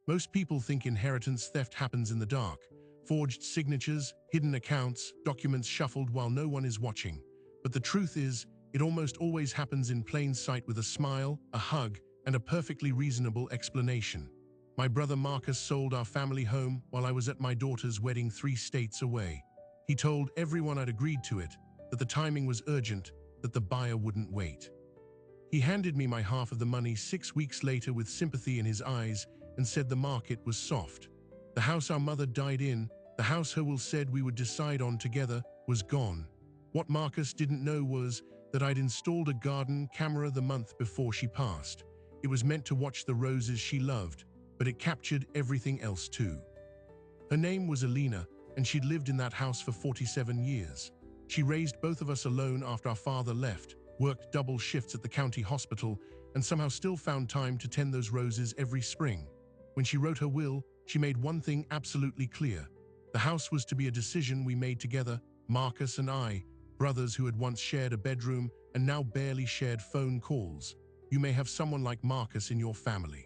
Most people think inheritance theft happens in the dark. Forged signatures, hidden accounts, documents shuffled while no one is watching. But the truth is, it almost always happens in plain sight with a smile, a hug, and a perfectly reasonable explanation. My brother Marcus sold our family home while I was at my daughter's wedding 3 states away. He told everyone I'd agreed to it, that the timing was urgent, that the buyer wouldn't wait. He handed me my half of the money 6 weeks later with sympathy in his eyes and said the market was soft. The house our mother died in, the house her will said we would decide on together, was gone. What Marcus didn't know was that I'd installed a garden camera the month before she passed. It was meant to watch the roses she loved, but it captured everything else too. Her name was Alina, and she'd lived in that house for 47 years. She raised both of us alone after our father left, worked double shifts at the county hospital, and somehow still found time to tend those roses every spring. When she wrote her will, she made one thing absolutely clear. The house was to be a decision we made together, Marcus and I, brothers who had once shared a bedroom and now barely shared phone calls. You may have someone like Marcus in your family.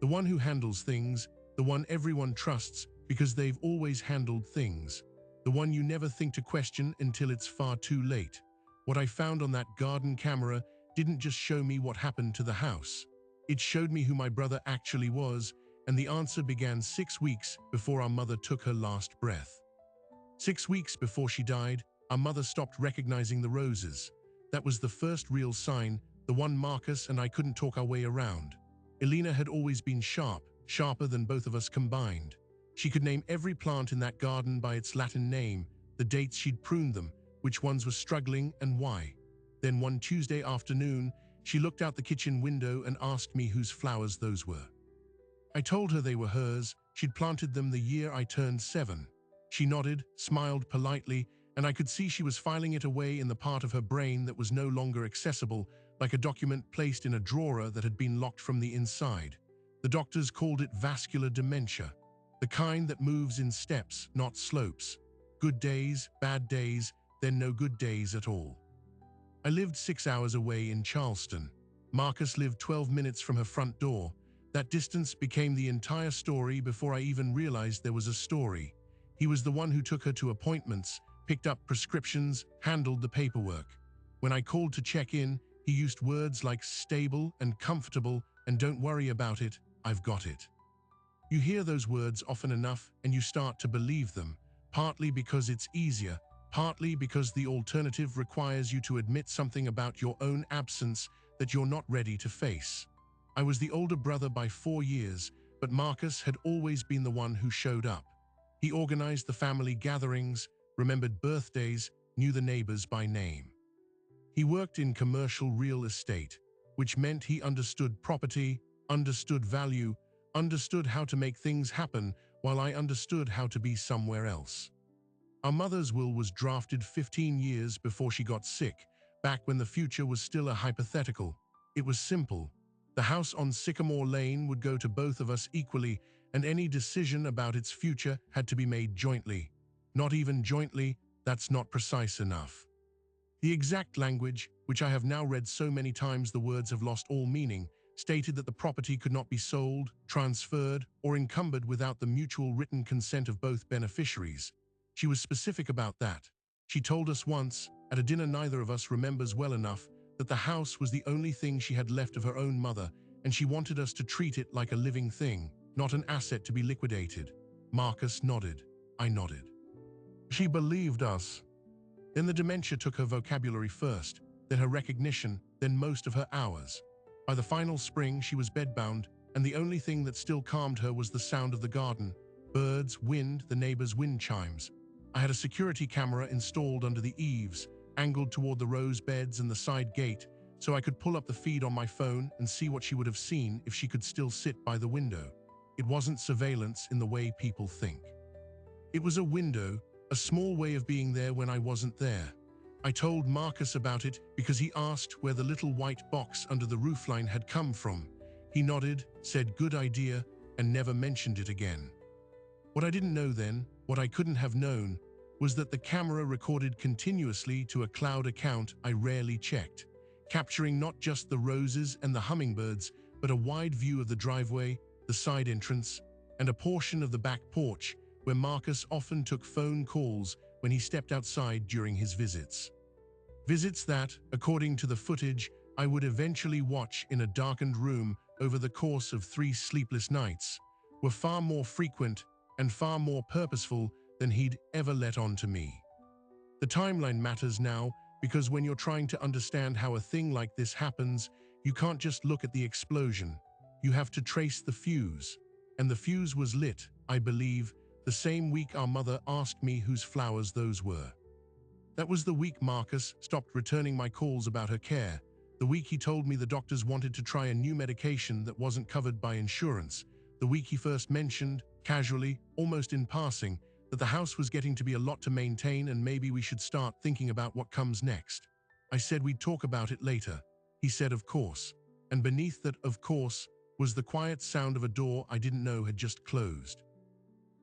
The one who handles things, the one everyone trusts because they've always handled things. The one you never think to question until it's far too late. What I found on that garden camera didn't just show me what happened to the house. It showed me who my brother actually was, and the answer began 6 weeks before our mother took her last breath. 6 weeks before she died, our mother stopped recognizing the roses. That was the first real sign, the one Marcus and I couldn't talk our way around. Alina had always been sharp, sharper than both of us combined. She could name every plant in that garden by its Latin name, the dates she'd pruned them, which ones were struggling and why. Then one Tuesday afternoon, she looked out the kitchen window and asked me whose flowers those were. I told her they were hers. She'd planted them the year I turned 7. She nodded, smiled politely, and I could see she was filing it away in the part of her brain that was no longer accessible, like a document placed in a drawer that had been locked from the inside. The doctors called it vascular dementia, the kind that moves in steps, not slopes. Good days, bad days, then no good days at all. I lived 6 hours away in Charleston. Marcus lived 12 minutes from her front door. That distance became the entire story before I even realized there was a story. He was the one who took her to appointments, picked up prescriptions, handled the paperwork. When I called to check in, he used words like stable and comfortable and don't worry about it, I've got it. You hear those words often enough and you start to believe them, partly because it's easier, partly because the alternative requires you to admit something about your own absence that you're not ready to face. I was the older brother by 4 years, but Marcus had always been the one who showed up. He organized the family gatherings, remembered birthdays, knew the neighbors by name. He worked in commercial real estate, which meant he understood property, understood value, understood how to make things happen, while I understood how to be somewhere else. Our mother's will was drafted 15 years before she got sick, back when the future was still a hypothetical. It was simple. The house on Sycamore Lane would go to both of us equally, and any decision about its future had to be made jointly. Not even jointly, that's not precise enough. The exact language, which I have now read so many times the words have lost all meaning, stated that the property could not be sold, transferred, or encumbered without the mutual written consent of both beneficiaries. She was specific about that. She told us once, at a dinner neither of us remembers well enough, that the house was the only thing she had left of her own mother, and she wanted us to treat it like a living thing, not an asset to be liquidated. Marcus nodded. I nodded. She believed us. Then the dementia took her vocabulary first, then her recognition, then most of her hours. By the final spring, she was bedbound, and the only thing that still calmed her was the sound of the garden, birds, wind, the neighbors' wind chimes. I had a security camera installed under the eaves, angled toward the rose beds and the side gate, so I could pull up the feed on my phone and see what she would have seen if she could still sit by the window. It wasn't surveillance in the way people think. It was a window, a small way of being there when I wasn't there. I told Marcus about it because he asked where the little white box under the roofline had come from. He nodded, said good idea, and never mentioned it again. What I didn't know then, what I couldn't have known, was that the camera recorded continuously to a cloud account I rarely checked, capturing not just the roses and the hummingbirds, but a wide view of the driveway, the side entrance, and a portion of the back porch where Marcus often took phone calls when he stepped outside during his visits. Visits that, according to the footage, I would eventually watch in a darkened room over the course of 3 sleepless nights, were far more frequent and far more purposeful than he'd ever let on to me. The timeline matters now because when you're trying to understand how a thing like this happens, you can't just look at the explosion. You have to trace the fuse. And the fuse was lit, I believe, the same week our mother asked me whose flowers those were. That was the week Marcus stopped returning my calls about her care, the week he told me the doctors wanted to try a new medication that wasn't covered by insurance, the week he first mentioned, casually, almost in passing, that the house was getting to be a lot to maintain and maybe we should start thinking about what comes next. I said we'd talk about it later. He said, of course. And beneath that, of course, was the quiet sound of a door I didn't know had just closed.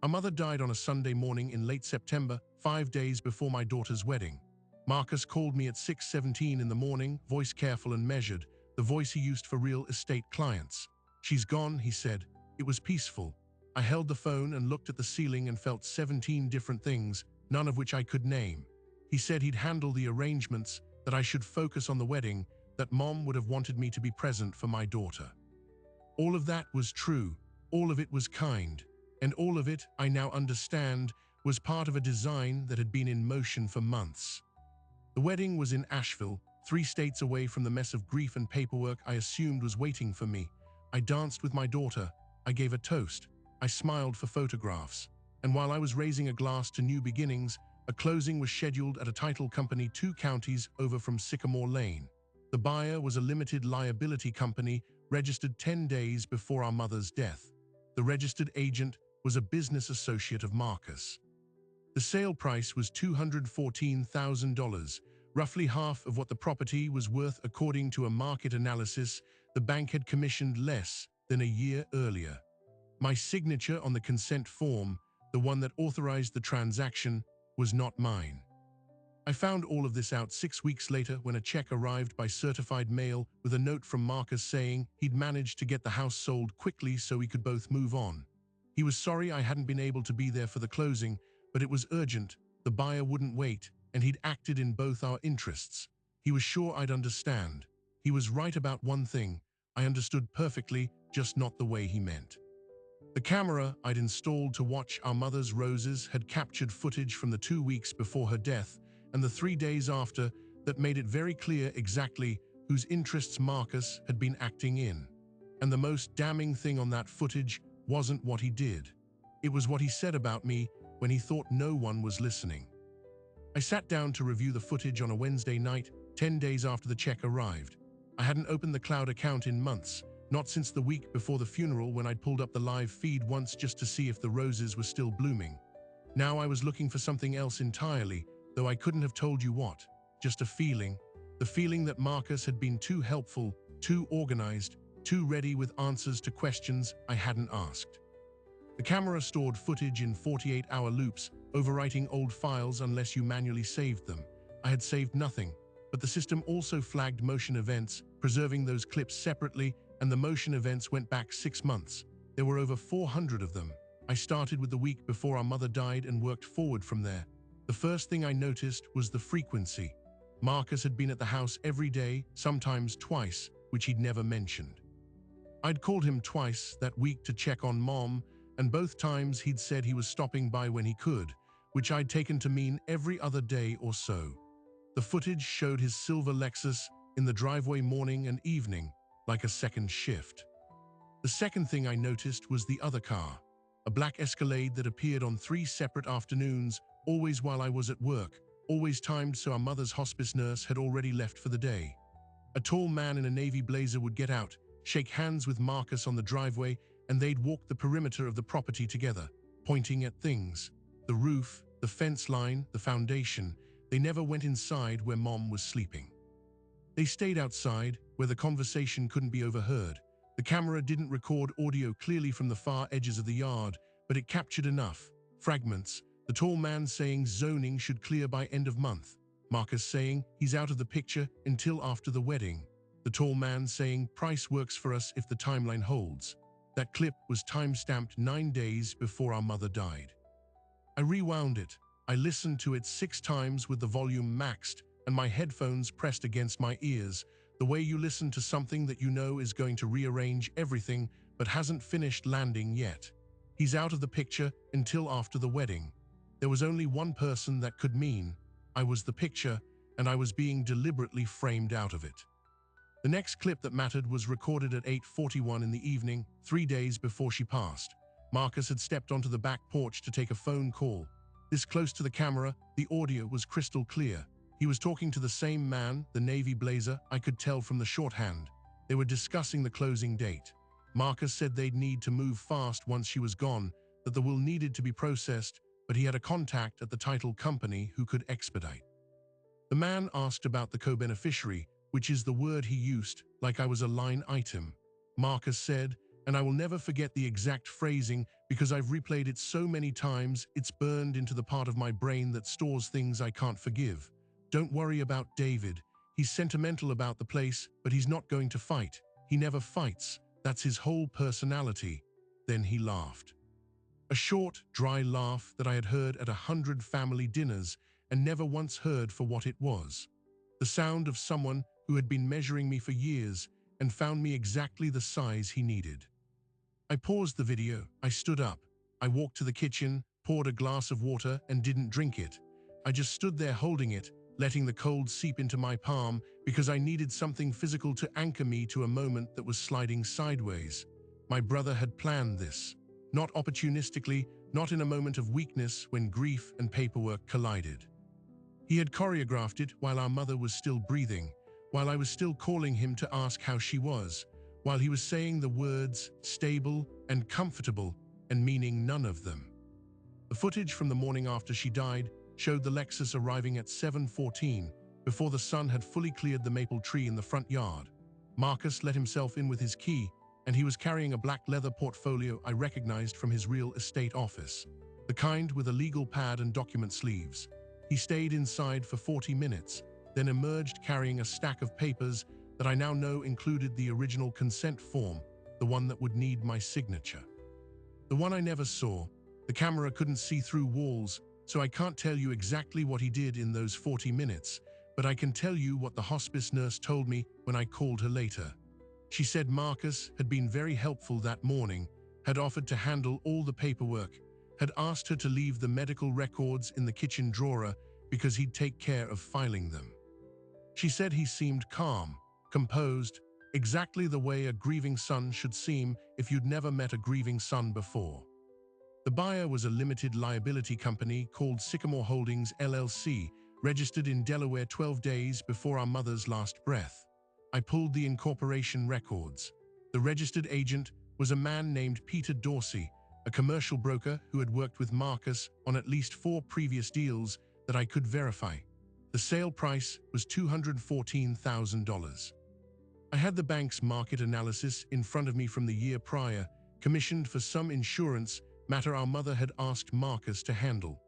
Our mother died on a Sunday morning in late September, 5 days before my daughter's wedding. Marcus called me at 6:17 in the morning, voice careful and measured, the voice he used for real estate clients. She's gone, he said. It was peaceful. I held the phone and looked at the ceiling and felt 17 different things, none of which I could name. He said he'd handle the arrangements, that I should focus on the wedding, that Mom would have wanted me to be present for my daughter. All of that was true, all of it was kind, and all of it, I now understand, was part of a design that had been in motion for months. The wedding was in Asheville, 3 states away from the mess of grief and paperwork I assumed was waiting for me. I danced with my daughter, I gave a toast, I smiled for photographs, and while I was raising a glass to new beginnings, a closing was scheduled at a title company 2 counties over from Sycamore Lane. The buyer was a limited liability company registered 10 days before our mother's death. The registered agent was a business associate of Marcus. The sale price was $214,000, roughly half of what the property was worth according to a market analysis the bank had commissioned less than a year earlier. My signature on the consent form, the one that authorized the transaction, was not mine. I found all of this out 6 weeks later when a check arrived by certified mail with a note from Marcus saying he'd managed to get the house sold quickly so we could both move on. He was sorry I hadn't been able to be there for the closing, but it was urgent, the buyer wouldn't wait, and he'd acted in both our interests. He was sure I'd understand. He was right about one thing, I understood perfectly, just not the way he meant. The camera I'd installed to watch our mother's roses had captured footage from the 2 weeks before her death and the 3 days after that made it very clear exactly whose interests Marcus had been acting in. And the most damning thing on that footage wasn't what he did. It was what he said about me when he thought no one was listening. I sat down to review the footage on a Wednesday night, 10 days after the check arrived. I hadn't opened the cloud account in months, not since the week before the funeral when I'd pulled up the live feed once just to see if the roses were still blooming. Now I was looking for something else entirely, though I couldn't have told you what. Just a feeling. The feeling that Marcus had been too helpful, too organized, too ready with answers to questions I hadn't asked. The camera stored footage in 48-hour loops, overwriting old files unless you manually saved them. I had saved nothing, but the system also flagged motion events, preserving those clips separately, and the motion events went back 6 months. There were over 400 of them. I started with the week before our mother died and worked forward from there. The first thing I noticed was the frequency. Marcus had been at the house every day, sometimes twice, which he'd never mentioned. I'd called him twice that week to check on Mom, and both times he'd said he was stopping by when he could, which I'd taken to mean every other day or so. The footage showed his silver Lexus in the driveway morning and evening, like a second shift. The second thing I noticed was the other car, a black Escalade that appeared on 3 separate afternoons, always while I was at work, always timed so our mother's hospice nurse had already left for the day. A tall man in a navy blazer would get out, shake hands with Marcus on the driveway, and they'd walk the perimeter of the property together, pointing at things. The roof, the fence line, the foundation. They never went inside where Mom was sleeping. They stayed outside, where the conversation couldn't be overheard. The camera didn't record audio clearly from the far edges of the yard, but it captured enough. Fragments. The tall man saying zoning should clear by end of month. Marcus saying he's out of the picture until after the wedding. The tall man saying price works for us if the timeline holds. That clip was time-stamped 9 days before our mother died. I rewound it. I listened to it 6 times with the volume maxed and my headphones pressed against my ears, the way you listen to something that you know is going to rearrange everything but hasn't finished landing yet. He's out of the picture until after the wedding. There was only one person that could mean I was the picture, and I was being deliberately framed out of it. The next clip that mattered was recorded at 8:41 in the evening, 3 days before she passed. Marcus had stepped onto the back porch to take a phone call. This close to the camera, the audio was crystal clear. He was talking to the same man, the navy blazer, I could tell from the shorthand. They were discussing the closing date. Marcus said they'd need to move fast once she was gone, that the will needed to be processed, but he had a contact at the title company who could expedite. The man asked about the co-beneficiary, which is the word he used, like I was a line item. Marcus said, and I will never forget the exact phrasing because I've replayed it so many times it's burned into the part of my brain that stores things I can't forgive. Don't worry about David. He's sentimental about the place, but he's not going to fight. He never fights. That's his whole personality. Then he laughed. A short, dry laugh that I had heard at 100 family dinners and never once heard for what it was. The sound of someone who had been measuring me for years and found me exactly the size he needed. I paused the video, I stood up, I walked to the kitchen, poured a glass of water and didn't drink it. I just stood there holding it, letting the cold seep into my palm because I needed something physical to anchor me to a moment that was sliding sideways. My brother had planned this, not opportunistically, not in a moment of weakness when grief and paperwork collided. He had choreographed it while our mother was still breathing, while I was still calling him to ask how she was, while he was saying the words stable and comfortable and meaning none of them. The footage from the morning after she died showed the Lexus arriving at 7:14 before the sun had fully cleared the maple tree in the front yard. Marcus let himself in with his key, and he was carrying a black leather portfolio I recognized from his real estate office, the kind with a legal pad and document sleeves. He stayed inside for 40 minutes, then emerged carrying a stack of papers that I now know included the original consent form, the one that would need my signature. The one I never saw. The camera couldn't see through walls, so I can't tell you exactly what he did in those 40 minutes, but I can tell you what the hospice nurse told me when I called her later. She said Marcus had been very helpful that morning, had offered to handle all the paperwork, had asked her to leave the medical records in the kitchen drawer because he'd take care of filing them. She said he seemed calm, composed, exactly the way a grieving son should seem if you'd never met a grieving son before. The buyer was a limited liability company called Sycamore Holdings LLC, registered in Delaware 12 days before our mother's last breath. I pulled the incorporation records. The registered agent was a man named Peter Dorsey, a commercial broker who had worked with Marcus on at least 4 previous deals that I could verify. The sale price was $214,000. I had the bank's market analysis in front of me from the year prior, commissioned for some insurance matter our mother had asked Marcus to handle.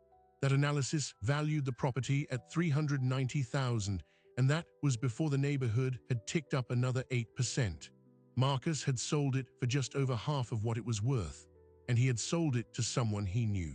That analysis valued the property at $390,000, and that was before the neighborhood had ticked up another 8%. Marcus had sold it for just over half of what it was worth, and he had sold it to someone he knew.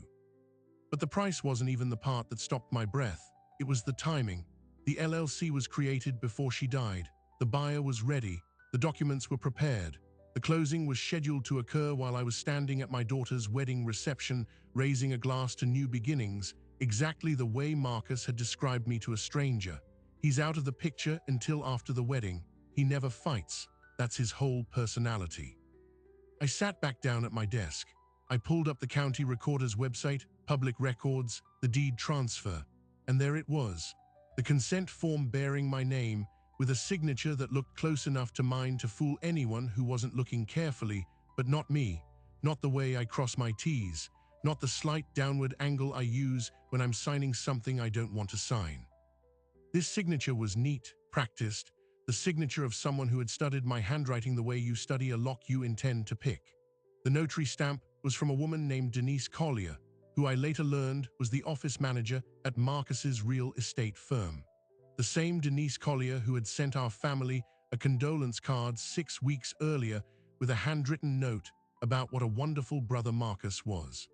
But the price wasn't even the part that stopped my breath. It was the timing. The LLC was created before she died. The buyer was ready. The documents were prepared. The closing was scheduled to occur while I was standing at my daughter's wedding reception, raising a glass to new beginnings, exactly the way Marcus had described me to a stranger. He's out of the picture until after the wedding. He never fights. That's his whole personality. I sat back down at my desk. I pulled up the county recorder's website, public records, the deed transfer, and there it was, the consent form bearing my name, with a signature that looked close enough to mine to fool anyone who wasn't looking carefully, but not me, not the way I cross my T's, not the slight downward angle I use when I'm signing something I don't want to sign. This signature was neat, practiced, the signature of someone who had studied my handwriting the way you study a lock you intend to pick. The notary stamp was from a woman named Denise Collier, who I later learned was the office manager at Marcus's real estate firm. The same Denise Collier who had sent our family a condolence card 6 weeks earlier with a handwritten note about what a wonderful brother Marcus was.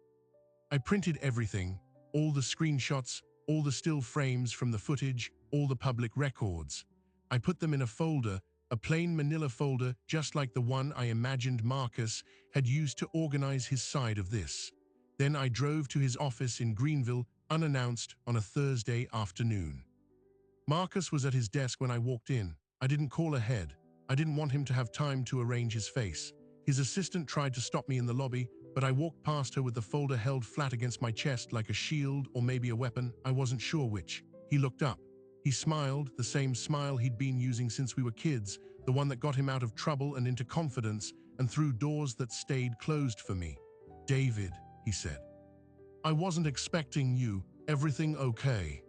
I printed everything, all the screenshots, all the still frames from the footage, all the public records. I put them in a folder, a plain manila folder just like the one I imagined Marcus had used to organize his side of this. Then I drove to his office in Greenville, unannounced, on a Thursday afternoon. Marcus was at his desk when I walked in. I didn't call ahead. I didn't want him to have time to arrange his face. His assistant tried to stop me in the lobby, but I walked past her with the folder held flat against my chest like a shield or maybe a weapon, I wasn't sure which. He looked up. He smiled, the same smile he'd been using since we were kids, the one that got him out of trouble and into confidence and through doors that stayed closed for me. "David," he said. "I wasn't expecting you. Everything okay?"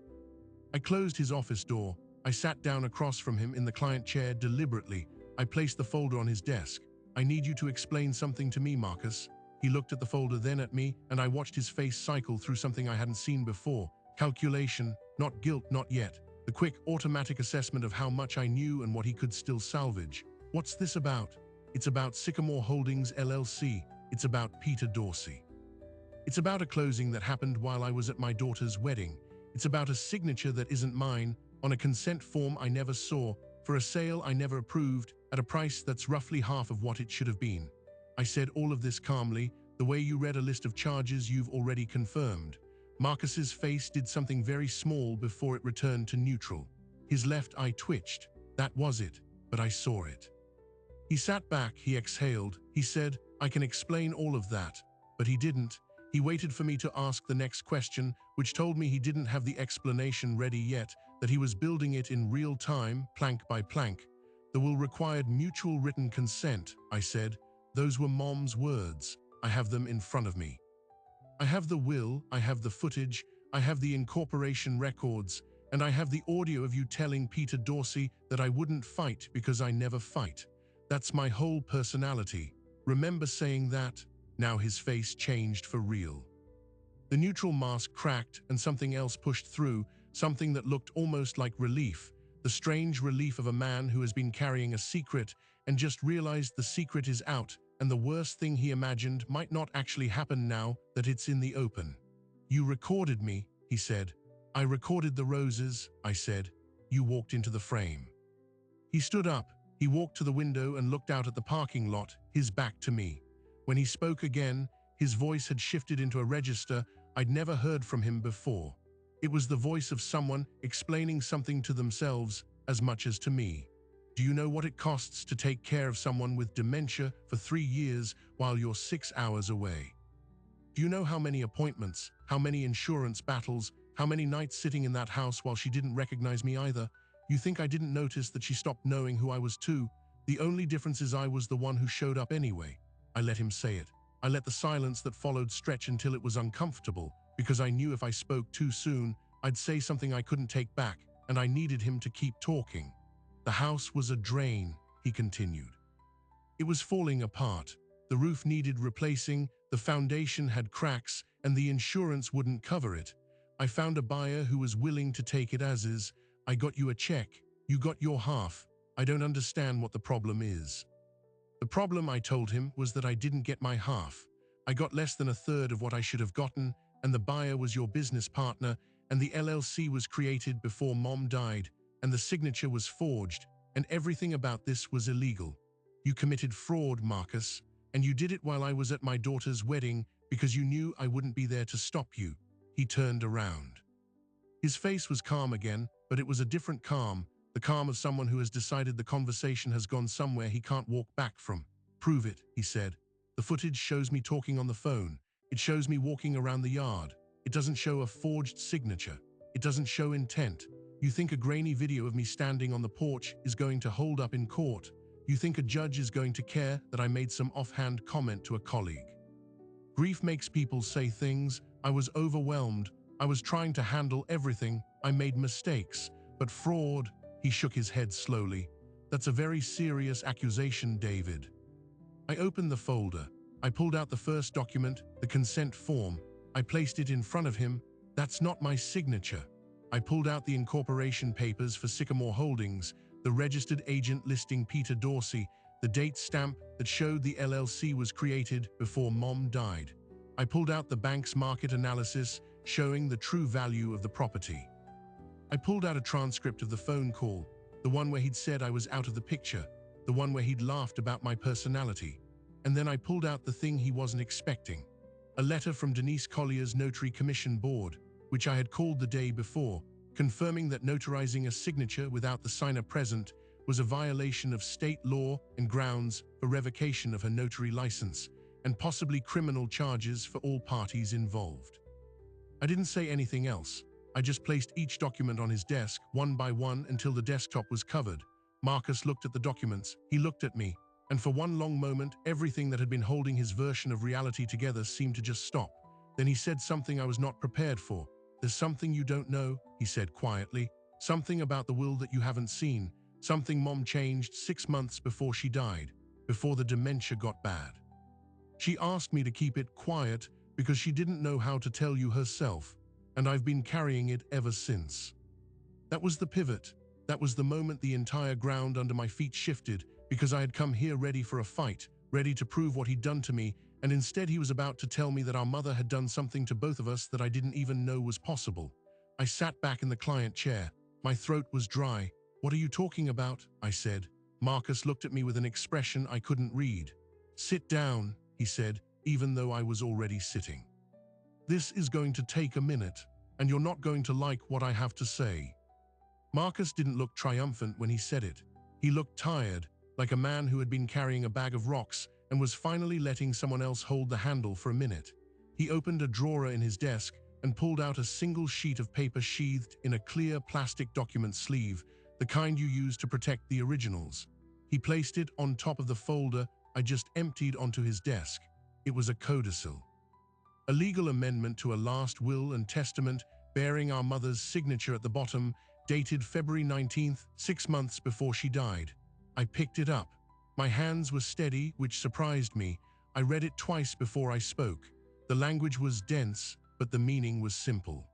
I closed his office door. I sat down across from him in the client chair deliberately. I placed the folder on his desk. "I need you to explain something to me, Marcus." He looked at the folder, then at me, and I watched his face cycle through something I hadn't seen before. Calculation, not guilt, not yet. The quick, automatic assessment of how much I knew and what he could still salvage. "What's this about?" "It's about Sycamore Holdings, LLC. It's about Peter Dorsey. It's about a closing that happened while I was at my daughter's wedding. It's about a signature that isn't mine, on a consent form I never saw, for a sale I never approved, at a price that's roughly half of what it should have been." I said all of this calmly, the way you read a list of charges you've already confirmed. Marcus's face did something very small before it returned to neutral. His left eye twitched. That was it, but I saw it. He sat back, he exhaled. He said, "I can explain all of that." But he didn't. He waited for me to ask the next question, which told me he didn't have the explanation ready yet, that he was building it in real time, plank by plank. "The will required mutual written consent," I said. Those were Mom's words. I have them in front of me. I have the will, I have the footage, I have the incorporation records, and I have the audio of you telling Peter Dorsey that I wouldn't fight because I never fight. That's my whole personality. Remember saying that? Now his face changed for real. The neutral mask cracked and something else pushed through, something that looked almost like relief, the strange relief of a man who has been carrying a secret and just realized the secret is out, and the worst thing he imagined might not actually happen now that it's in the open. "You recorded me," he said. "I recorded the roses," I said. "You walked into the frame." He stood up. He walked to the window and looked out at the parking lot, his back to me. When he spoke again, his voice had shifted into a register I'd never heard from him before. It was the voice of someone explaining something to themselves as much as to me. "Do you know what it costs to take care of someone with dementia for 3 years while you're 6 hours away? Do you know how many appointments, how many insurance battles, how many nights sitting in that house while she didn't recognize me either? You think I didn't notice that she stopped knowing who I was too? The only difference is I was the one who showed up anyway." I let him say it. I let the silence that followed stretch until it was uncomfortable, because I knew if I spoke too soon, I'd say something I couldn't take back, and I needed him to keep talking. "The house was a drain," he continued. "It was falling apart. The roof needed replacing, the foundation had cracks, and the insurance wouldn't cover it. I found a buyer who was willing to take it as is. I got you a check. You got your half. I don't understand what the problem is." The problem, I told him, was that I didn't get my half. I got less than a third of what I should have gotten, and the buyer was your business partner, and the LLC was created before Mom died, and the signature was forged, and everything about this was illegal. You committed fraud, Marcus, and you did it while I was at my daughter's wedding because you knew I wouldn't be there to stop you. He turned around. His face was calm again, but it was a different calm, the calm of someone who has decided the conversation has gone somewhere he can't walk back from. "Prove it," he said. "The footage shows me talking on the phone. It shows me walking around the yard. It doesn't show a forged signature. It doesn't show intent. You think a grainy video of me standing on the porch is going to hold up in court? You think a judge is going to care that I made some offhand comment to a colleague? Grief makes people say things. I was overwhelmed. I was trying to handle everything. I made mistakes. But fraud," he shook his head slowly, "that's a very serious accusation, David." I opened the folder. I pulled out the first document, the consent form. I placed it in front of him. "That's not my signature." I pulled out the incorporation papers for Sycamore Holdings, the registered agent listing Peter Dorsey, the date stamp that showed the LLC was created before Mom died. I pulled out the bank's market analysis showing the true value of the property. I pulled out a transcript of the phone call, the one where he'd said I was out of the picture, the one where he'd laughed about my personality. And then I pulled out the thing he wasn't expecting. A letter from Denise Collier's Notary Commission Board, which I had called the day before, confirming that notarizing a signature without the signer present was a violation of state law and grounds for revocation of her notary license, and possibly criminal charges for all parties involved. I didn't say anything else. I just placed each document on his desk, one by one, until the desktop was covered. Marcus looked at the documents, he looked at me, and for one long moment, everything that had been holding his version of reality together seemed to just stop. Then he said something I was not prepared for. "There's something you don't know," he said quietly. "Something about the will that you haven't seen. Something Mom changed 6 months before she died, before the dementia got bad. She asked me to keep it quiet because she didn't know how to tell you herself, and I've been carrying it ever since." That was the pivot. That was the moment the entire ground under my feet shifted, because I had come here ready for a fight, ready to prove what he'd done to me, and instead he was about to tell me that our mother had done something to both of us that I didn't even know was possible. I sat back in the client chair. My throat was dry. "What are you talking about?" I said. Marcus looked at me with an expression I couldn't read. "Sit down," he said, even though I was already sitting. "This is going to take a minute, and you're not going to like what I have to say." Marcus didn't look triumphant when he said it. He looked tired, like a man who had been carrying a bag of rocks and was finally letting someone else hold the handle for a minute. He opened a drawer in his desk and pulled out a single sheet of paper sheathed in a clear plastic document sleeve, the kind you use to protect the originals. He placed it on top of the folder I just emptied onto his desk. It was a codicil. A legal amendment to a last will and testament bearing our mother's signature at the bottom, dated February 19th, 6 months before she died. I picked it up. My hands were steady, which surprised me. I read it twice before I spoke. The language was dense, but the meaning was simple.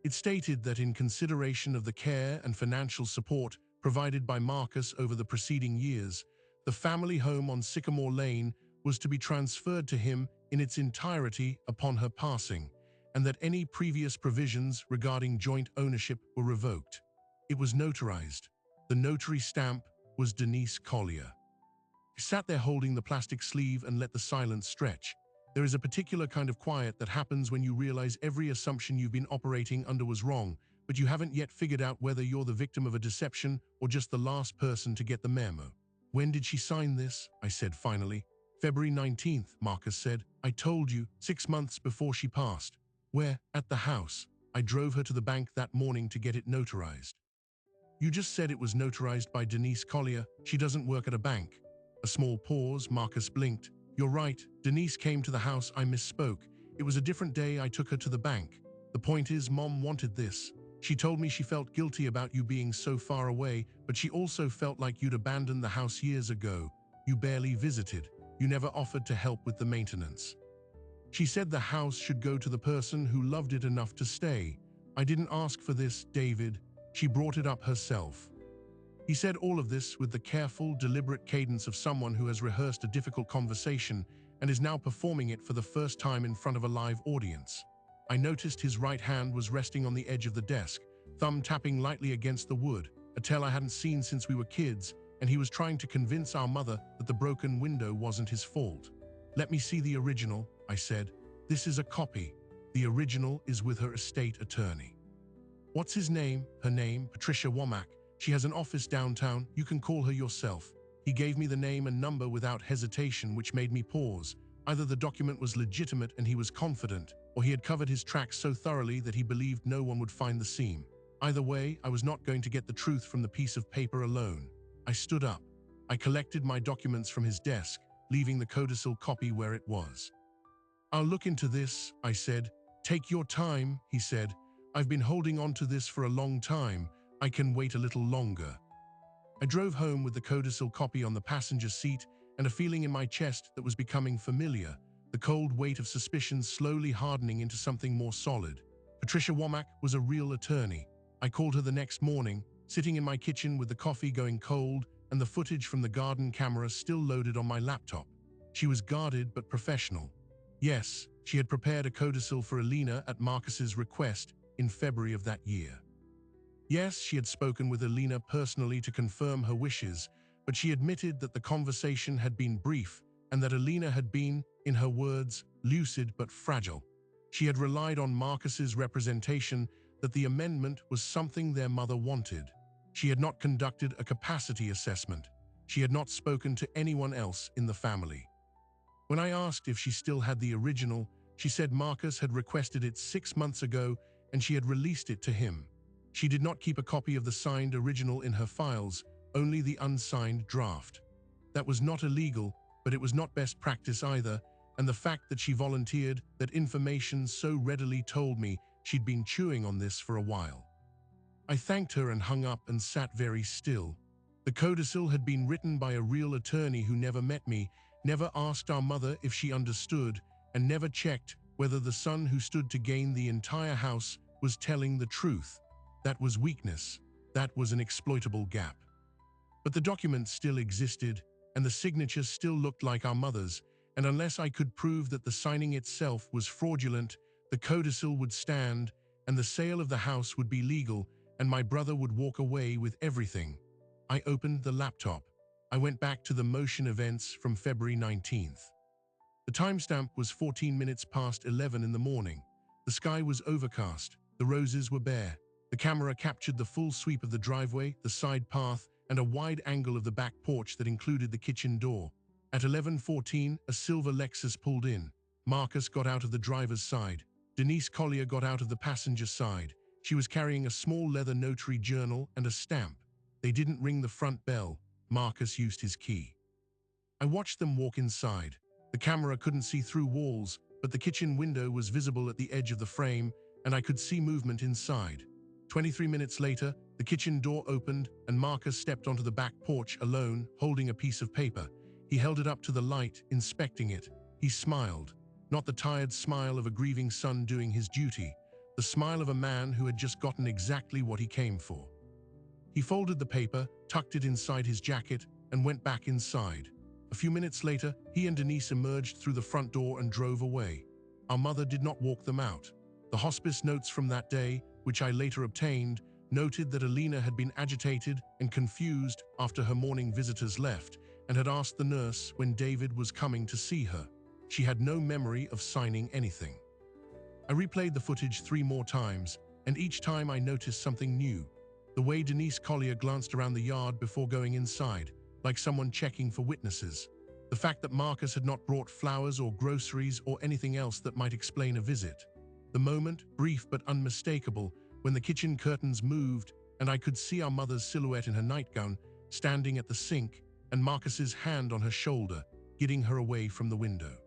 It stated that in consideration of the care and financial support provided by Marcus over the preceding years, the family home on Sycamore Lane was to be transferred to him in its entirety upon her passing, and that any previous provisions regarding joint ownership were revoked. It was notarized. The notary stamp was Denise Collier. I sat there holding the plastic sleeve and let the silence stretch. There is a particular kind of quiet that happens when you realize every assumption you've been operating under was wrong, but you haven't yet figured out whether you're the victim of a deception or just the last person to get the memo. "When did she sign this?" I said finally. "February 19th, Marcus said. "I told you, 6 months before she passed." "Where?" "At the house. I drove her to the bank that morning to get it notarized." "You just said it was notarized by Denise Collier. She doesn't work at a bank." A small pause. Marcus blinked. "You're right. Denise came to the house. I misspoke. It was a different day I took her to the bank. The point is, Mom wanted this. She told me she felt guilty about you being so far away, but she also felt like you'd abandoned the house years ago. You barely visited. You never offered to help with the maintenance. She said the house should go to the person who loved it enough to stay. I didn't ask for this, David. She brought it up herself." He said all of this with the careful, deliberate cadence of someone who has rehearsed a difficult conversation and is now performing it for the first time in front of a live audience. I noticed his right hand was resting on the edge of the desk, thumb tapping lightly against the wood, a tell I hadn't seen since we were kids, and he was trying to convince our mother that the broken window wasn't his fault. "Let me see the original," I said. "This is a copy. The original is with her estate attorney." "What's his name?" "Her name, Patricia Womack. She has an office downtown. You can call her yourself." He gave me the name and number without hesitation, which made me pause. Either the document was legitimate and he was confident, or he had covered his tracks so thoroughly that he believed no one would find the seam. Either way, I was not going to get the truth from the piece of paper alone. I stood up. I collected my documents from his desk, leaving the codicil copy where it was. "I'll look into this," I said. "Take your time," he said. "I've been holding on to this for a long time. I can wait a little longer." I drove home with the codicil copy on the passenger seat and a feeling in my chest that was becoming familiar, the cold weight of suspicion slowly hardening into something more solid. Patricia Womack was a real attorney. I called her the next morning, sitting in my kitchen with the coffee going cold and the footage from the garden camera still loaded on my laptop. She was guarded but professional. Yes, she had prepared a codicil for Alina at Marcus's request in February of that year. Yes, she had spoken with Alina personally to confirm her wishes, but she admitted that the conversation had been brief and that Alina had been, in her words, lucid but fragile. She had relied on Marcus's representation that the amendment was something their mother wanted. She had not conducted a capacity assessment. She had not spoken to anyone else in the family. When I asked if she still had the original, she said Marcus had requested it 6 months ago and she had released it to him. She did not keep a copy of the signed original in her files, only the unsigned draft. That was not illegal, but it was not best practice either, and the fact that she volunteered that information so readily told me she'd been chewing on this for a while. I thanked her and hung up and sat very still. The codicil had been written by a real attorney who never met me, never asked our mother if she understood, and never checked whether the son who stood to gain the entire house was telling the truth. That was weakness. That was an exploitable gap. But the document still existed, and the signature still looked like our mother's, and unless I could prove that the signing itself was fraudulent, the codicil would stand, and the sale of the house would be legal, and my brother would walk away with everything. I opened the laptop. I went back to the motion events from February 19th. The timestamp was 14 minutes past 11 in the morning. The sky was overcast. The roses were bare. The camera captured the full sweep of the driveway, the side path, and a wide angle of the back porch that included the kitchen door. At 11:14, a silver Lexus pulled in. Marcus got out of the driver's side. Denise Collier got out of the passenger side. She was carrying a small leather notary journal and a stamp. They didn't ring the front bell. Marcus used his key. I watched them walk inside. The camera couldn't see through walls, but the kitchen window was visible at the edge of the frame, and I could see movement inside. 23 minutes later, the kitchen door opened and Marcus stepped onto the back porch alone, holding a piece of paper. He held it up to the light, inspecting it. He smiled. Not the tired smile of a grieving son doing his duty, the smile of a man who had just gotten exactly what he came for. He folded the paper, tucked it inside his jacket, and went back inside. A few minutes later, he and Denise emerged through the front door and drove away. Our mother did not walk them out. The hospice notes from that day, which I later obtained, noted that Alina had been agitated and confused after her morning visitors left and had asked the nurse when David was coming to see her. She had no memory of signing anything. I replayed the footage 3 more times, and each time I noticed something new. The way Denise Collier glanced around the yard before going inside, like someone checking for witnesses. The fact that Marcus had not brought flowers or groceries or anything else that might explain a visit. The moment, brief but unmistakable, when the kitchen curtains moved and I could see our mother's silhouette in her nightgown, standing at the sink, and Marcus's hand on her shoulder, getting her away from the window.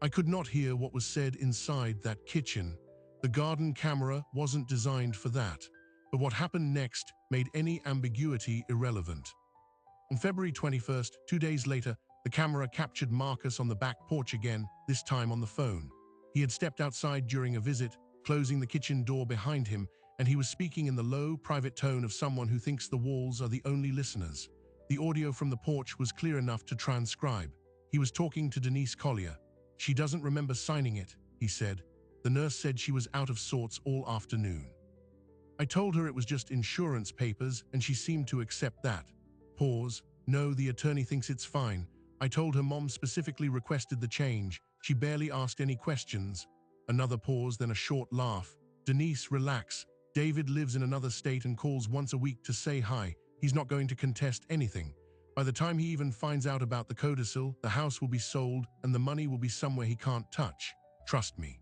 I could not hear what was said inside that kitchen. The garden camera wasn't designed for that, but what happened next made any ambiguity irrelevant. On February 21st, 2 days later, the camera captured Marcus on the back porch again, this time on the phone. He had stepped outside during a visit, closing the kitchen door behind him, and he was speaking in the low, private tone of someone who thinks the walls are the only listeners. The audio from the porch was clear enough to transcribe. He was talking to Denise Collier. "She doesn't remember signing it," he said. "The nurse said she was out of sorts all afternoon. I told her it was just insurance papers, and she seemed to accept that." Pause. "No, the attorney thinks it's fine. I told her mom specifically requested the change. She barely asked any questions." Another pause, then a short laugh. "Denise, relax. David lives in another state and calls once a week to say hi. He's not going to contest anything. By the time he even finds out about the codicil, the house will be sold and the money will be somewhere he can't touch. Trust me."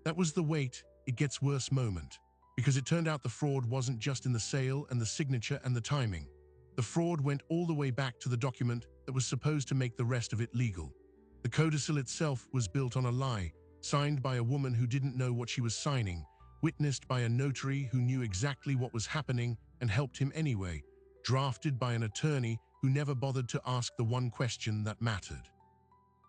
That was the wait, it gets worse moment. Because it turned out the fraud wasn't just in the sale and the signature and the timing. The fraud went all the way back to the document that was supposed to make the rest of it legal. The codicil itself was built on a lie, signed by a woman who didn't know what she was signing, witnessed by a notary who knew exactly what was happening and helped him anyway, drafted by an attorney who never bothered to ask the one question that mattered.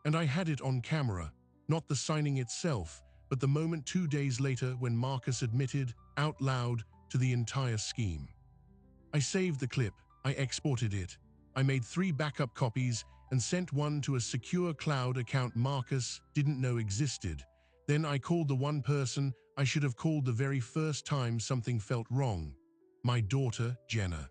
And I had it on camera, not the signing itself, but the moment 2 days later when Marcus admitted, out loud, to the entire scheme. I saved the clip, I exported it, I made 3 backup copies and sent one to a secure cloud account Marcus didn't know existed. Then I called the one person I should have called the very first time something felt wrong. My daughter, Jenna.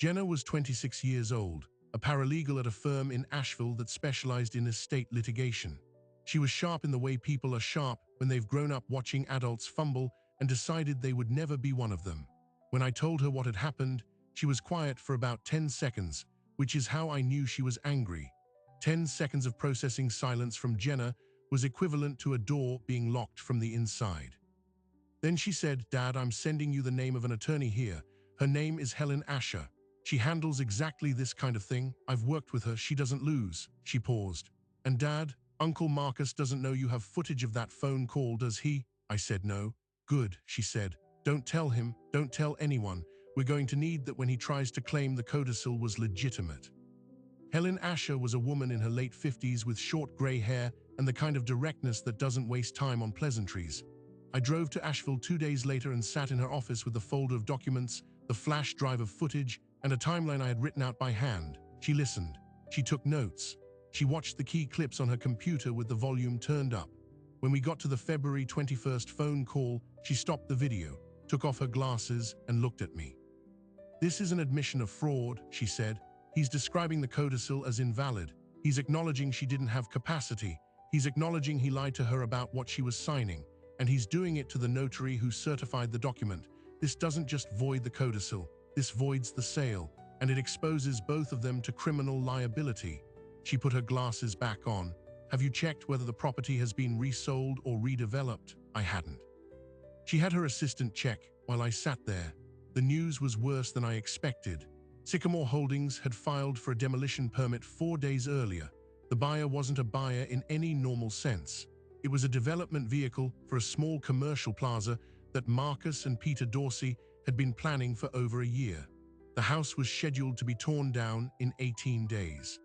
Jenna was 26 years old, a paralegal at a firm in Asheville that specialized in estate litigation. She was sharp in the way people are sharp when they've grown up watching adults fumble and decided they would never be one of them. When I told her what had happened, she was quiet for about 10 seconds, which is how I knew she was angry. 10 seconds of processing silence from Jenna was equivalent to a door being locked from the inside. Then she said, "Dad, I'm sending you the name of an attorney here. Her name is Helen Asher. She handles exactly this kind of thing. I've worked with her. She doesn't lose." She paused. "And Dad, Uncle Marcus doesn't know you have footage of that phone call, does he?" I said no. "Good," she said. "Don't tell him. Don't tell anyone. We're going to need that when he tries to claim the codicil was legitimate." Helen Asher was a woman in her late 50s with short gray hair and the kind of directness that doesn't waste time on pleasantries. I drove to Asheville 2 days later and sat in her office with the folder of documents, the flash drive of footage, and a timeline I had written out by hand. She listened. She took notes. She watched the key clips on her computer with the volume turned up. When we got to the February 21st phone call, she stopped the video, took off her glasses, and looked at me. "This is an admission of fraud," she said. "He's describing the codicil as invalid. He's acknowledging she didn't have capacity. He's acknowledging he lied to her about what she was signing. And he's doing it to the notary who certified the document. This doesn't just void the codicil. This voids the sale, and it exposes both of them to criminal liability." She put her glasses back on. "Have you checked whether the property has been resold or redeveloped?" I hadn't. She had her assistant check while I sat there. The news was worse than I expected. Sycamore Holdings had filed for a demolition permit 4 days earlier. The buyer wasn't a buyer in any normal sense. It was a development vehicle for a small commercial plaza that Marcus and Peter Dorsey had been planning for over a year. The house was scheduled to be torn down in 18 days.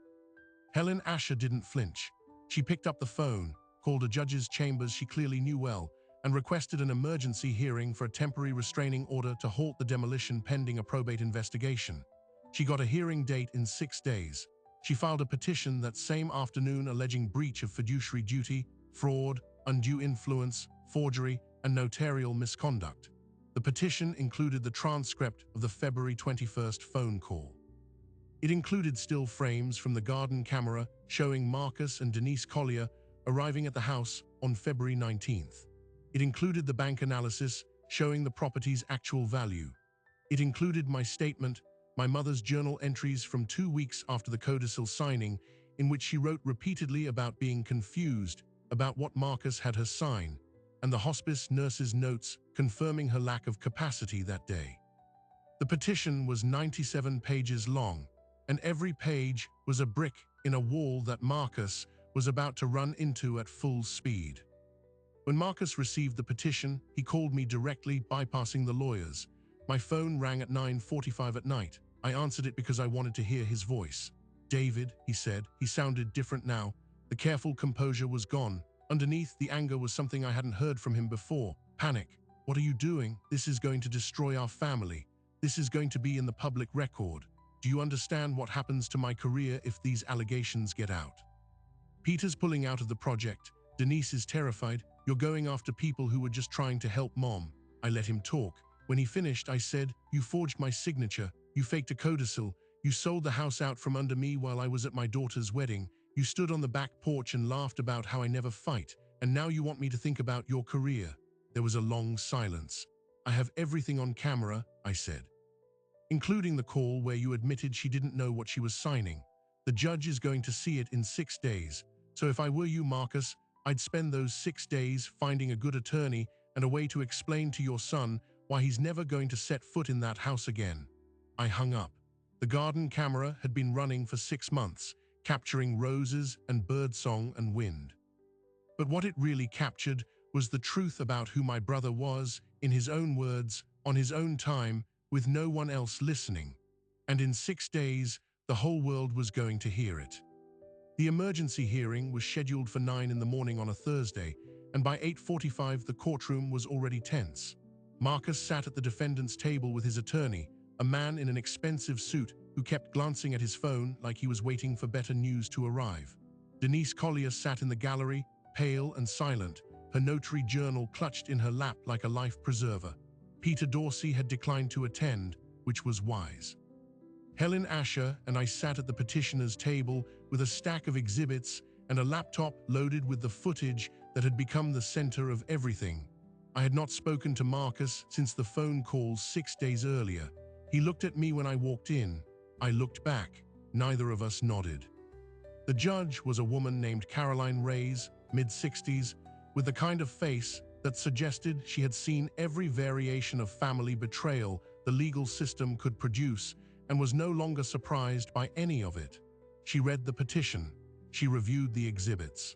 Helen Asher didn't flinch. She picked up the phone, called a judge's chambers she clearly knew well, and requested an emergency hearing for a temporary restraining order to halt the demolition pending a probate investigation. She got a hearing date in 6 days. She filed a petition that same afternoon alleging breach of fiduciary duty, fraud, undue influence, forgery, and notarial misconduct. The petition included the transcript of the February 21st phone call. It included still frames from the garden camera showing Marcus and Denise Collier arriving at the house on February 19th. It included the bank analysis showing the property's actual value. It included my statement, my mother's journal entries from 2 weeks after the codicil signing, in which she wrote repeatedly about being confused about what Marcus had her sign, and the hospice nurse's notes confirming her lack of capacity that day. The petition was 97 pages long, and every page was a brick in a wall that Marcus was about to run into at full speed. When Marcus received the petition, he called me directly, bypassing the lawyers. My phone rang at 9:45 at night. I answered it because I wanted to hear his voice. "David," he said. He sounded different now. The careful composure was gone. Underneath the anger was something I hadn't heard from him before. Panic. "What are you doing? This is going to destroy our family. This is going to be in the public record. Do you understand what happens to my career if these allegations get out?" "Peter's pulling out of the project. Denise is terrified. You're going after people who were just trying to help Mom." I let him talk. When he finished, I said, "You forged my signature. You faked a codicil. You sold the house out from under me while I was at my daughter's wedding. You stood on the back porch and laughed about how I never fight. And now you want me to think about your career." There was a long silence. "I have everything on camera," I said, "including the call where you admitted she didn't know what she was signing. The judge is going to see it in 6 days. So if I were you, Marcus, I'd spend those 6 days finding a good attorney and a way to explain to your son why he's never going to set foot in that house again." I hung up. The garden camera had been running for 6 months, capturing roses and birdsong and wind. But what it really captured was the truth about who my brother was, in his own words, on his own time, with no one else listening. And in 6 days, the whole world was going to hear it. The emergency hearing was scheduled for 9 in the morning on a Thursday, and by 8:45 the courtroom was already tense. Marcus sat at the defendant's table with his attorney, a man in an expensive suit who kept glancing at his phone like he was waiting for better news to arrive. Denise Collier sat in the gallery, pale and silent, her notary journal clutched in her lap like a life preserver. Peter Dorsey had declined to attend, which was wise. Helen Asher and I sat at the petitioner's table with a stack of exhibits and a laptop loaded with the footage that had become the center of everything. I had not spoken to Marcus since the phone call 6 days earlier. He looked at me when I walked in. I looked back. Neither of us nodded. The judge was a woman named Caroline Reyes, mid-60s, with the kind of face that suggested she had seen every variation of family betrayal the legal system could produce and was no longer surprised by any of it. She read the petition. She reviewed the exhibits.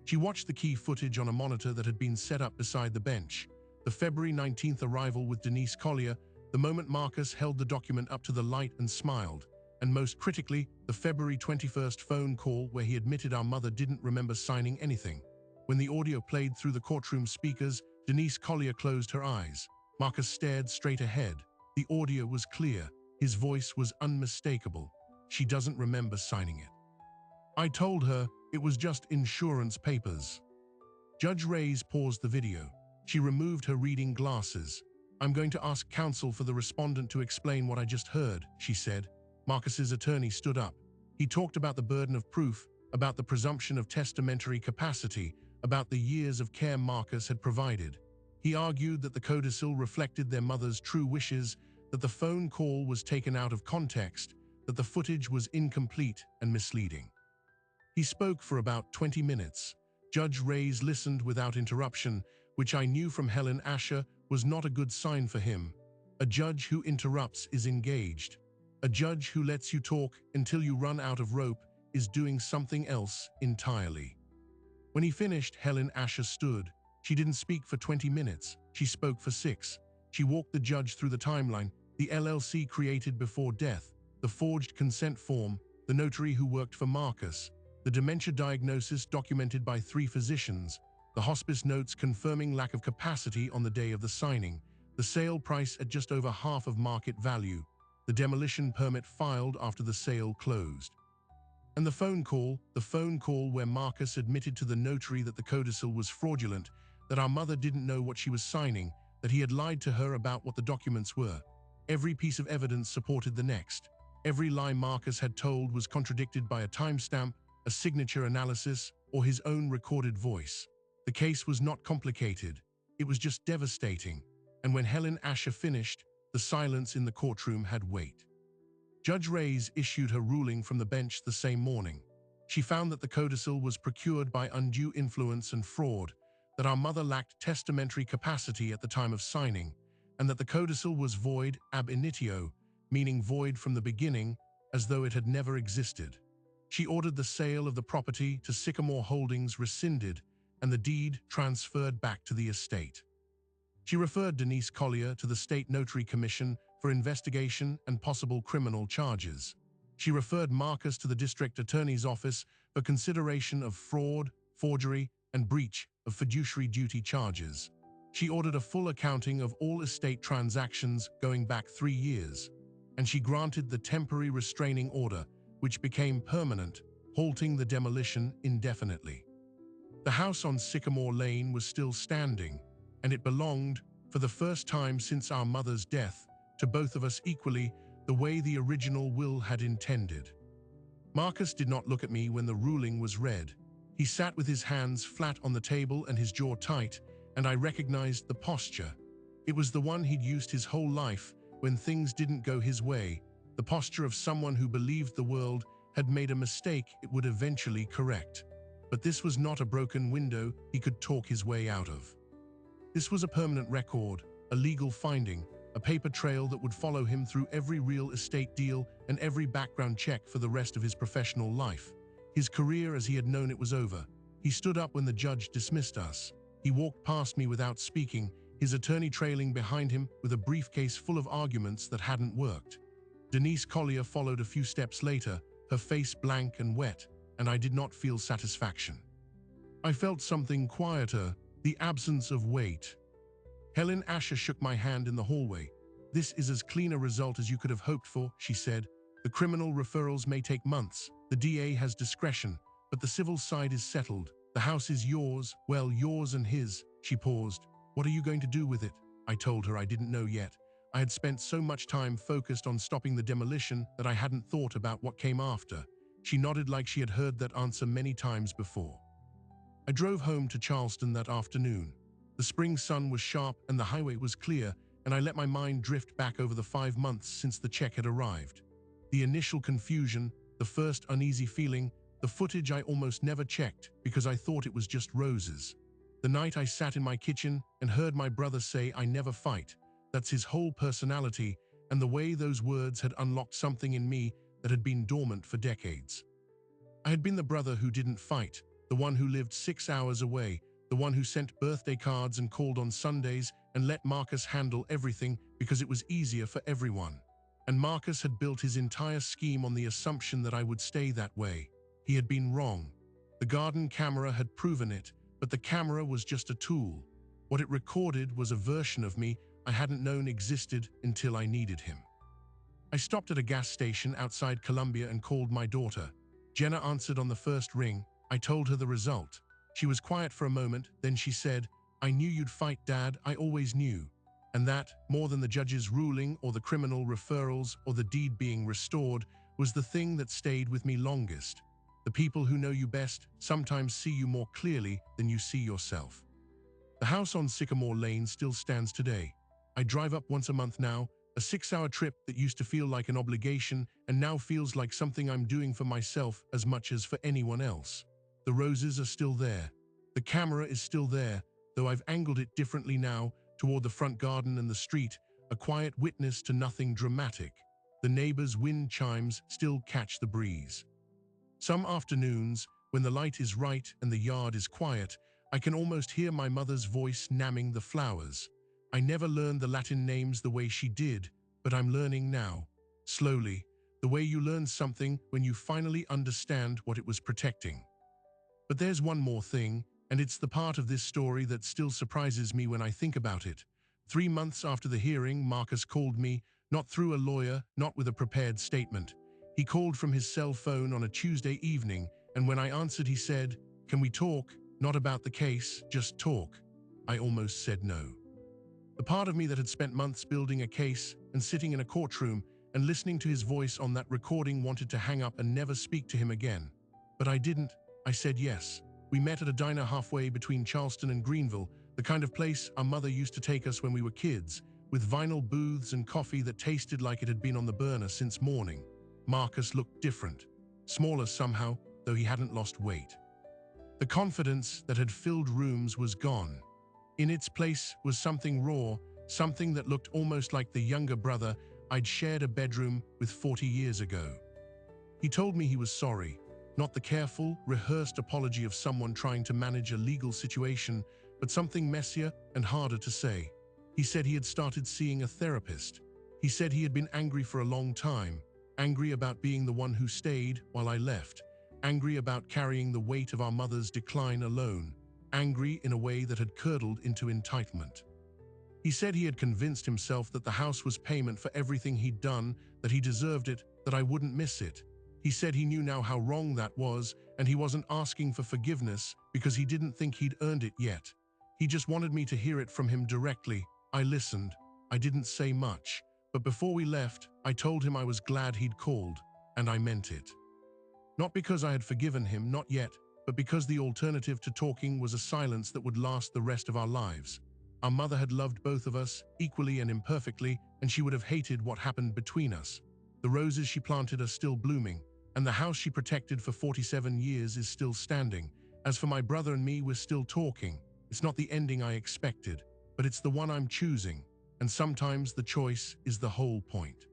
She watched the key footage on a monitor that had been set up beside the bench. The February 19th arrival with Denise Collier, the moment Marcus held the document up to the light and smiled, and most critically, the February 21st phone call where he admitted our mother didn't remember signing anything. When the audio played through the courtroom speakers, Denise Collier closed her eyes. Marcus stared straight ahead. The audio was clear. His voice was unmistakable. She doesn't remember signing it. I told her it was just insurance papers. Judge Reyes paused the video. She removed her reading glasses. I'm going to ask counsel for the respondent to explain what I just heard, she said. Marcus's attorney stood up. He talked about the burden of proof, about the presumption of testamentary capacity, about the years of care Marcus had provided. He argued that the codicil reflected their mother's true wishes, that the phone call was taken out of context, that the footage was incomplete and misleading. He spoke for about 20 minutes. Judge Reyes listened without interruption, which I knew from Helen Asher was not a good sign for him. A judge who interrupts is engaged. A judge who lets you talk until you run out of rope is doing something else entirely. When he finished, Helen Asher stood. She didn't speak for 20 minutes. She spoke for 6. She walked the judge through the timeline, the LLC created before death, the forged consent form, the notary who worked for Marcus, the dementia diagnosis documented by 3 physicians, the hospice notes confirming lack of capacity on the day of the signing, the sale price at just over half of market value, the demolition permit filed after the sale closed. And the phone call where Marcus admitted to the notary that the codicil was fraudulent, that our mother didn't know what she was signing, that he had lied to her about what the documents were. Every piece of evidence supported the next. Every lie Marcus had told was contradicted by a timestamp, a signature analysis, or his own recorded voice. The case was not complicated. It was just devastating. And when Helen Asher finished, the silence in the courtroom had weight. Judge Reyes issued her ruling from the bench the same morning. She found that the codicil was procured by undue influence and fraud, that our mother lacked testamentary capacity at the time of signing, and that the codicil was void ab initio, meaning void from the beginning, as though it had never existed. She ordered the sale of the property to Sycamore Holdings rescinded and the deed transferred back to the estate. She referred Denise Collier to the State Notary Commission for investigation and possible criminal charges. She referred Marcus to the District Attorney's Office for consideration of fraud, forgery, and breach of fiduciary duty charges. She ordered a full accounting of all estate transactions going back 3 years, and she granted the temporary restraining order, which became permanent, halting the demolition indefinitely. The house on Sycamore Lane was still standing, and it belonged, for the first time since our mother's death, to both of us equally, the way the original will had intended. Marcus did not look at me when the ruling was read. He sat with his hands flat on the table and his jaw tight, and I recognized the posture. It was the one he'd used his whole life when things didn't go his way, the posture of someone who believed the world had made a mistake it would eventually correct. But this was not a broken window he could talk his way out of. This was a permanent record, a legal finding, a paper trail that would follow him through every real estate deal and every background check for the rest of his professional life. His career as he had known it was over. He stood up when the judge dismissed us. He walked past me without speaking, his attorney trailing behind him with a briefcase full of arguments that hadn't worked. Denise Collier followed a few steps later, her face blank and wet, and I did not feel satisfaction. I felt something quieter, the absence of weight. Helen Asher shook my hand in the hallway. "This is as clean a result as you could have hoped for," she said. The criminal referrals may take months. The DA has discretion, but the civil side is settled. The house is yours, well, yours and his. She paused. What are you going to do with it? I told her I didn't know yet. I had spent so much time focused on stopping the demolition that I hadn't thought about what came after. She nodded like she had heard that answer many times before. I drove home to Charleston that afternoon. The spring sun was sharp and the highway was clear, and I let my mind drift back over the 5 months since the check had arrived. The initial confusion, the first uneasy feeling, the footage I almost never checked because I thought it was just roses. The night I sat in my kitchen and heard my brother say, "I never fight." That's his whole personality, and the way those words had unlocked something in me that had been dormant for decades. I had been the brother who didn't fight, the one who lived 6 hours away, the one who sent birthday cards and called on Sundays and let Marcus handle everything because it was easier for everyone. And Marcus had built his entire scheme on the assumption that I would stay that way. He had been wrong. The garden camera had proven it, but the camera was just a tool. What it recorded was a version of me I hadn't known existed until I needed him. I stopped at a gas station outside Columbia and called my daughter. Jenna answered on the first ring. I told her the result. She was quiet for a moment, then she said, "I knew you'd fight, Dad, I always knew." And that, more than the judge's ruling or the criminal referrals or the deed being restored, was the thing that stayed with me longest. The people who know you best sometimes see you more clearly than you see yourself. The house on Sycamore Lane still stands today. I drive up once a month now, a 6-hour trip that used to feel like an obligation and now feels like something I'm doing for myself as much as for anyone else. The roses are still there. The camera is still there, though I've angled it differently now, toward the front garden and the street, a quiet witness to nothing dramatic. The neighbors' wind chimes still catch the breeze. Some afternoons, when the light is right and the yard is quiet, I can almost hear my mother's voice namming the flowers. I never learned the Latin names the way she did, but I'm learning now. Slowly, the way you learn something when you finally understand what it was protecting. But there's one more thing, and it's the part of this story that still surprises me when I think about it. 3 months after the hearing, Marcus called me, not through a lawyer, not with a prepared statement. He called from his cell phone on a Tuesday evening, and when I answered he said, "Can we talk? Not about the case, just talk." I almost said no. The part of me that had spent months building a case and sitting in a courtroom and listening to his voice on that recording wanted to hang up and never speak to him again. But I didn't. I said yes. We met at a diner halfway between Charleston and Greenville, the kind of place our mother used to take us when we were kids, with vinyl booths and coffee that tasted like it had been on the burner since morning. Marcus looked different, smaller somehow, though he hadn't lost weight. The confidence that had filled rooms was gone. In its place was something raw, something that looked almost like the younger brother I'd shared a bedroom with 40 years ago. He told me he was sorry, not the careful, rehearsed apology of someone trying to manage a legal situation, but something messier and harder to say. He said he had started seeing a therapist. He said he had been angry for a long time, angry about being the one who stayed while I left, angry about carrying the weight of our mother's decline alone, angry in a way that had curdled into entitlement. He said he had convinced himself that the house was payment for everything he'd done, that he deserved it, that I wouldn't miss it. He said he knew now how wrong that was, and he wasn't asking for forgiveness because he didn't think he'd earned it yet. He just wanted me to hear it from him directly. I listened. I didn't say much, but before we left, I told him I was glad he'd called, and I meant it. Not because I had forgiven him, not yet, but because the alternative to talking was a silence that would last the rest of our lives. Our mother had loved both of us, equally and imperfectly, and she would have hated what happened between us. The roses she planted are still blooming, and the house she protected for 47 years is still standing. As for my brother and me, we're still talking. It's not the ending I expected, but it's the one I'm choosing, and sometimes the choice is the whole point.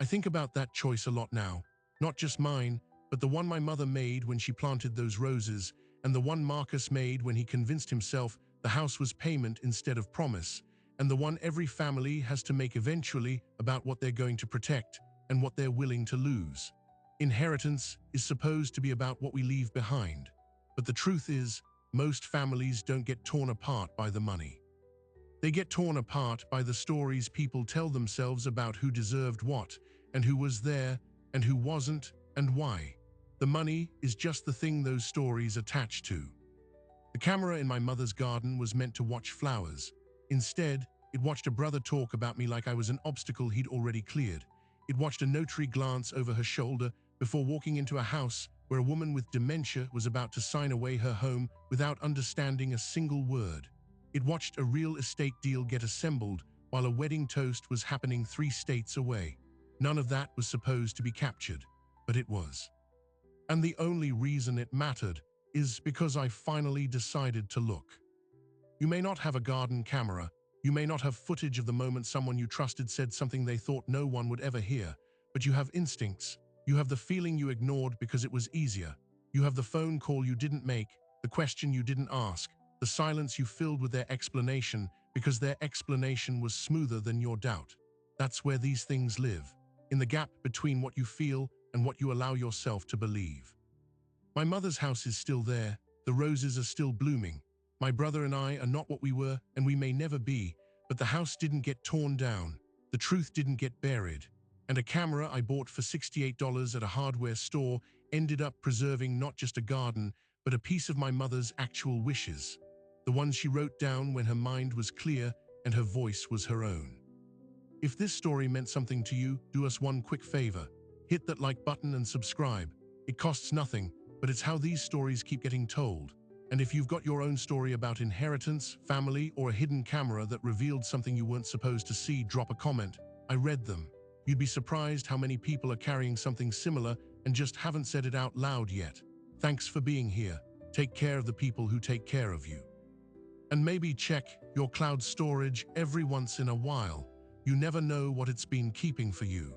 I think about that choice a lot now, not just mine, but the one my mother made when she planted those roses, and the one Marcus made when he convinced himself the house was payment instead of promise, and the one every family has to make eventually about what they're going to protect and what they're willing to lose. Inheritance is supposed to be about what we leave behind, but the truth is, most families don't get torn apart by the money. They get torn apart by the stories people tell themselves about who deserved what and who was there and who wasn't, and why. The money is just the thing those stories attach to. The camera in my mother's garden was meant to watch flowers. Instead, it watched a brother talk about me like I was an obstacle he'd already cleared. It watched a notary glance over her shoulder before walking into a house where a woman with dementia was about to sign away her home without understanding a single word. It watched a real estate deal get assembled while a wedding toast was happening 3 states away. None of that was supposed to be captured, but it was. And the only reason it mattered is because I finally decided to look. You may not have a garden camera, you may not have footage of the moment someone you trusted said something they thought no one would ever hear, but you have instincts. You have the feeling you ignored because it was easier. You have the phone call you didn't make, the question you didn't ask, the silence you filled with their explanation because their explanation was smoother than your doubt. That's where these things live, in the gap between what you feel and what you allow yourself to believe. My mother's house is still there, the roses are still blooming. My brother and I are not what we were, and we may never be, but the house didn't get torn down, the truth didn't get buried, and a camera I bought for $68 at a hardware store ended up preserving not just a garden, but a piece of my mother's actual wishes, the ones she wrote down when her mind was clear and her voice was her own. If this story meant something to you, do us one quick favor. Hit that like button and subscribe. It costs nothing, but it's how these stories keep getting told. And if you've got your own story about inheritance, family, or a hidden camera that revealed something you weren't supposed to see, drop a comment. I read them. You'd be surprised how many people are carrying something similar and just haven't said it out loud yet. Thanks for being here. Take care of the people who take care of you. And maybe check your cloud storage every once in a while. You never know what it's been keeping for you.